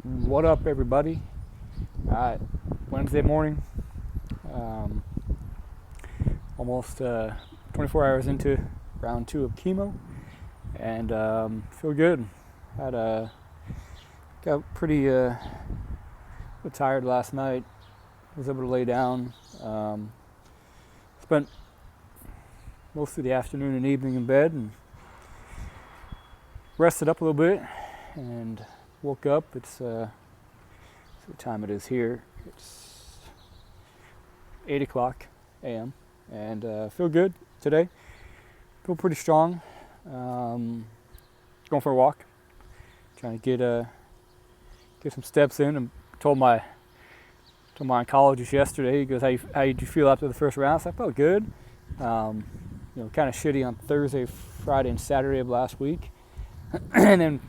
What up, everybody? Wednesday morning, almost 24 hours into round 2 of chemo, and feel good. Got pretty tired last night. Was able to lay down. Spent most of the afternoon and evening in bed and rested up a little bit, and woke up. It's what time it is here. It's 8 o'clock a.m. and feel good today. Feel pretty strong. Going for a walk, trying to get some steps in. And told my oncologist yesterday. He goes, "How did you feel after the first round?" So I felt good. Kind of shitty on Thursday, Friday, and Saturday of last week. And then,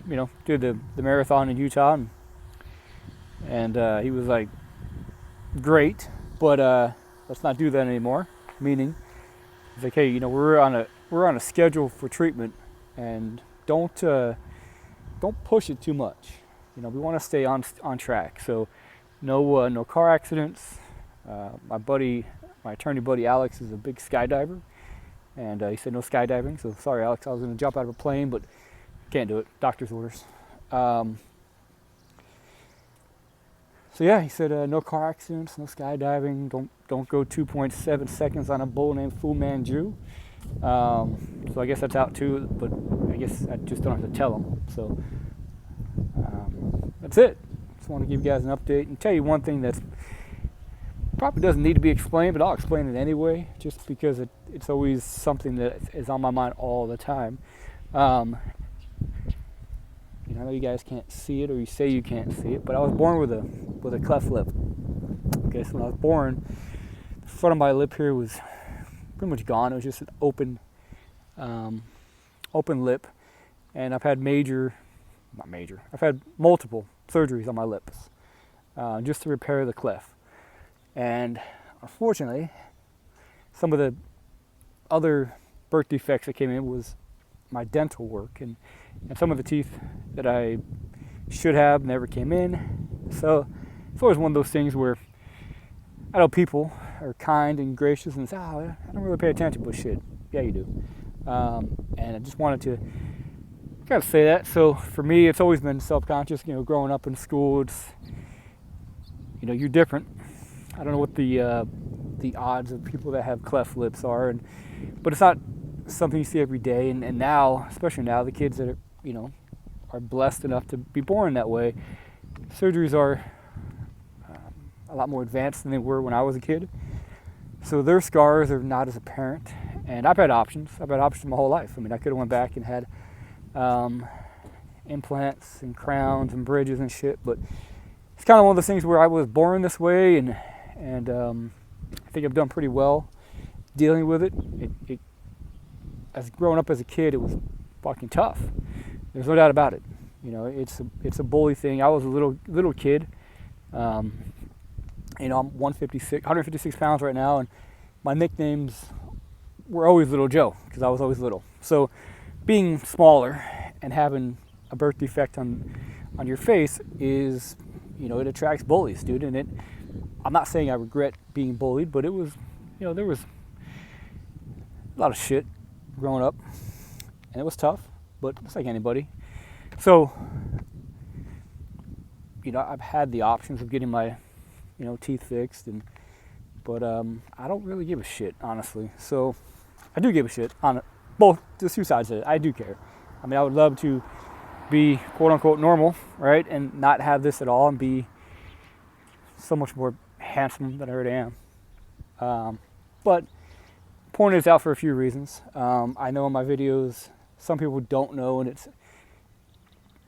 did the marathon in Utah, and he was like, "Great, but let's not do that anymore." Meaning, he's like, "Hey, we're on a schedule for treatment, and don't push it too much. We want to stay on track. So, no car accidents." My attorney buddy Alex is a big skydiver, and he said no skydiving. So sorry, Alex, I was going to jump out of a plane, but can't do it. Doctor's orders. So yeah, he said no car accidents, no skydiving. Don't go 2.7 seconds on a bull named Fu Manchu. So I guess that's out too, but I guess I just don't have to tell him. So that's it. Just want to give you guys an update and tell you one thing that's probably doesn't need to be explained, but I'll explain it anyway, just because it's always something that is on my mind all the time. I know you guys can't see it, or you say you can't see it, but I was born with a cleft lip. Okay, so when I was born, the front of my lip here was pretty much gone. It was just an open lip, and I've had I've had multiple surgeries on my lips just to repair the cleft. And unfortunately, some of the other birth defects that came in was my dental work, and some of the teeth that I should have never came in. So it's always one of those things where I know people are kind and gracious and say, "Oh, I don't really pay attention," but shit, yeah, you do. And I just wanted to kind of say that. So for me, it's always been self-conscious. Growing up in school, it's you're different. I don't know what the odds of people that have cleft lips are, but it's not something you see every day. And now, especially now, the kids that are blessed enough to be born that way, surgeries are a lot more advanced than they were when I was a kid. So their scars are not as apparent. And I've had options. My whole life. I could have went back and had implants and crowns and bridges and shit, but it's kind of one of those things where I was born this way, and I think I've done pretty well dealing with it. As growing up as a kid, it was fucking tough. There's no doubt about it. It's a bully thing. I was a little kid. I'm 156 pounds right now, and my nicknames were always Little Joe because I was always little. So being smaller and having a birth defect on your face is, it attracts bullies, dude. And I'm not saying I regret being bullied, but it was, there was a lot of shit growing up, and it was tough, but it's like anybody. So, I've had the options of getting my, teeth fixed, but I don't really give a shit, honestly. So I do give a shit on both the two sides of it. I do care. I would love to be quote unquote normal, right, and not have this at all, and be so much more handsome than I already am. But point is out for a few reasons. I know in my videos, some people don't know, and it's,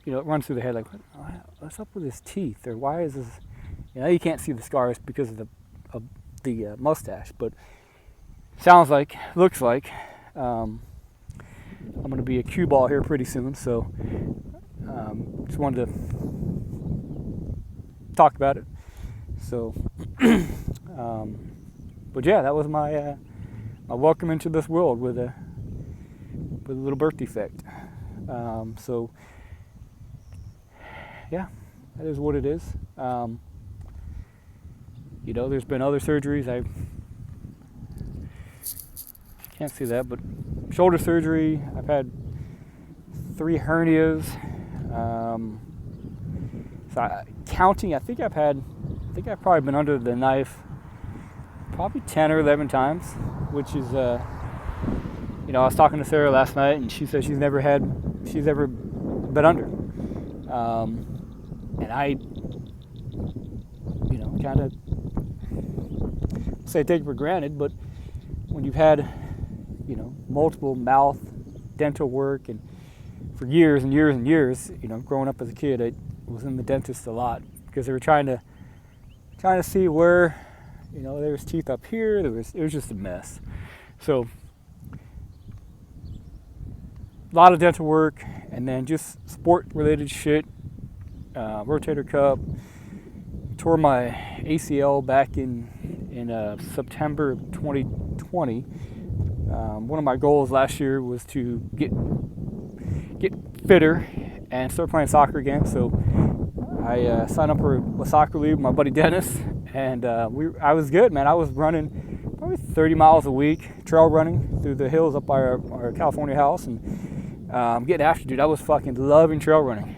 it runs through the head like, what's up with his teeth, or why is this? You can't see the scars because of the mustache, but looks like I'm going to be a cue ball here pretty soon. So just wanted to talk about it. So, but yeah, that was my welcome into this world with a little birth defect. So yeah, that is what it is. You know, there's been other surgeries. I can't see that, but shoulder surgery. I've had 3 hernias. Counting, I think I've probably been under the knife probably 10 or 11 times, which is, you know, I was talking to Sarah last night, and she said she's ever been under. And I, you know, kind of say take it for granted, but when you've had, you know, multiple mouth dental work and for years and years and years, you know, growing up as a kid, I was in the dentist a lot because they were trying to see where, you know, there was teeth up here. It was just a mess. So a lot of dental work, and then just sport related shit. Rotator cuff. Tore my ACL back in September of 2020. One of my goals last year was to get fitter and start playing soccer again. So I signed up for a soccer league with my buddy Dennis, and I was good, man. I was running probably 30 miles a week, trail running through the hills up by our California house, and getting after it, dude. I was fucking loving trail running.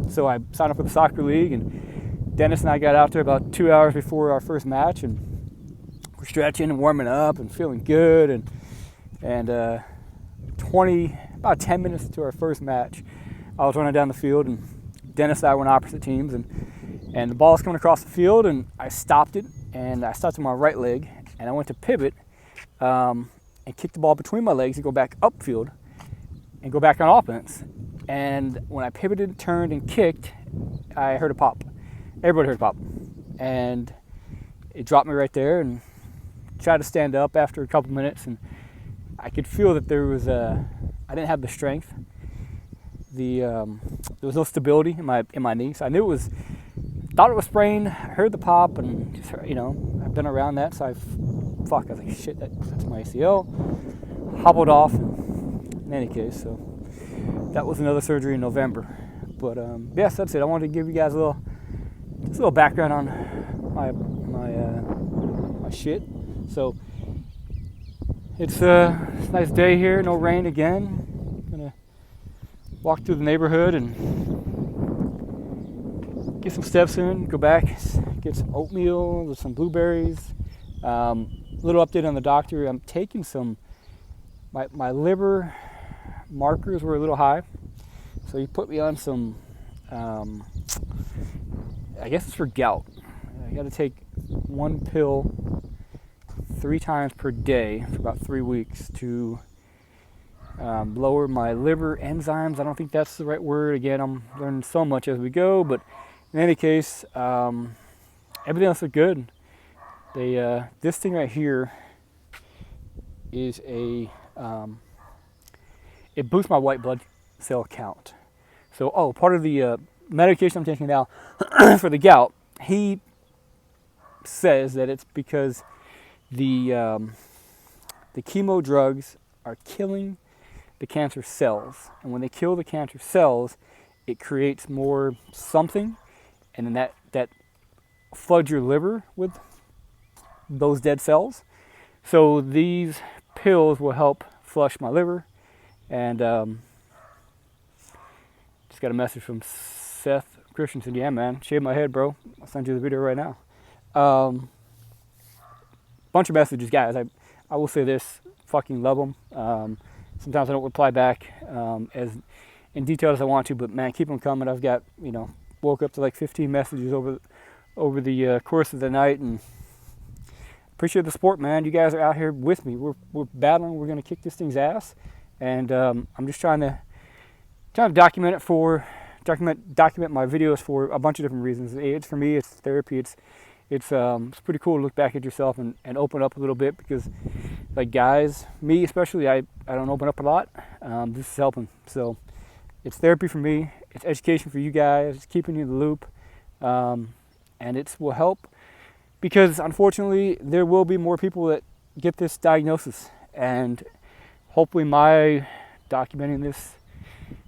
So I signed up for the soccer league, and Dennis and I got out there about 2 hours before our first match, and we're stretching and warming up and feeling good, and about 10 minutes into our first match, I was running down the field, and Dennis and I were on opposite teams, and the ball was coming across the field, and I stopped it, and I stopped with my right leg, and I went to pivot and kick the ball between my legs and go back upfield and go back on offense. And when I pivoted, turned, and kicked, I heard a pop. Everybody heard a pop. And it dropped me right there, and tried to stand up after a couple minutes, and I could feel that there was I didn't have the strength. There was no stability in my knee. So I knew thought it was sprained. I heard the pop, and just, you know, I've been around that, so I was like, shit, that's my ACL. Hobbled off, in any case, so that was another surgery in November. But yes, that's it. I wanted to give you guys a little background on my shit. So it's a nice day here, no rain again. Gonna walk through the neighborhood and get some steps in, go back, get some oatmeal with some blueberries. Little update on the doctor. I'm taking my liver markers were a little high, so he put me on some, I guess it's for gout. I got to take 1 pill 3 times per day for about 3 weeks to lower my liver enzymes. I don't think that's the right word. Again, I'm learning so much as we go, but in any case, everything else is good. This thing right here is it boosts my white blood cell count. So, part of the medication I'm taking now for the gout, he says that it's because the chemo drugs are killing the cancer cells, and when they kill the cancer cells, it creates more something, and then that floods your liver with those dead cells. So these pills will help flush my liver. And just got a message from Seth Christensen. Yeah, man, shave my head, bro. I'll send you the video right now. Bunch of messages, guys. I will say this, fucking love them. Sometimes I don't reply back as in detail as I want to, but man, keep them coming. I've got, woke up to like 15 messages over the course of the night, and appreciate the support, man. You guys are out here with me. We're battling. We're gonna kick this thing's ass, and I'm just trying to document my videos for a bunch of different reasons. It's for me, it's therapy. It's pretty cool to look back at yourself and open up a little bit, because like guys, me especially, I don't open up a lot. This is helping. So it's therapy for me. It's education for you guys. It's keeping you in the loop, and it will help, because unfortunately there will be more people that get this diagnosis, and hopefully my documenting this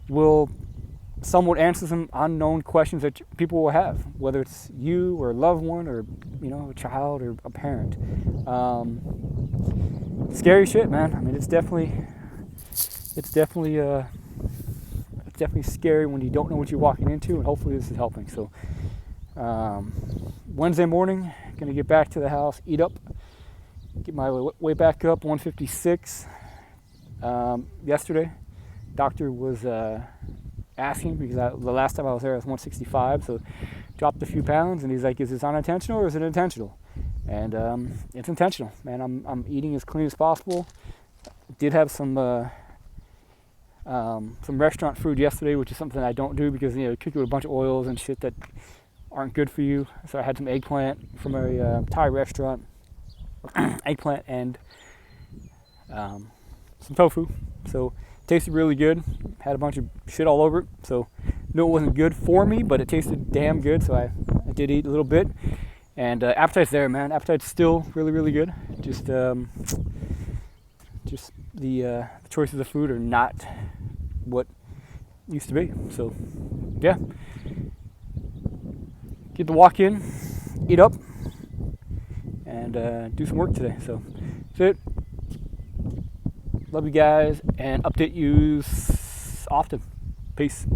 will somewhat answer some unknown questions that people will have, whether it's you or a loved one or a child or a parent. Scary shit, man. I mean, it's definitely scary when you don't know what you're walking into, and hopefully this is helping. So Wednesday morning, gonna get back to the house, eat up, get my way back up, 156. Yesterday, doctor was asking, because the last time I was there I was 165, so dropped a few pounds, and he's like, is this unintentional or is it intentional? And it's intentional, man. I'm eating as clean as possible. Did have some restaurant food yesterday, which is something I don't do because you cook it with a bunch of oils and shit that aren't good for you. So I had some eggplant from a Thai restaurant, eggplant and some tofu. So tasted really good. Had a bunch of shit all over it, so knew it wasn't good for me, but it tasted damn good. So I did eat a little bit, and appetite's there, man. Appetite's still really, really good. Just the choices of food are not what used to be. So yeah, get the walk in, eat up, and do some work today. So that's it. Love you guys, and update you often. Peace.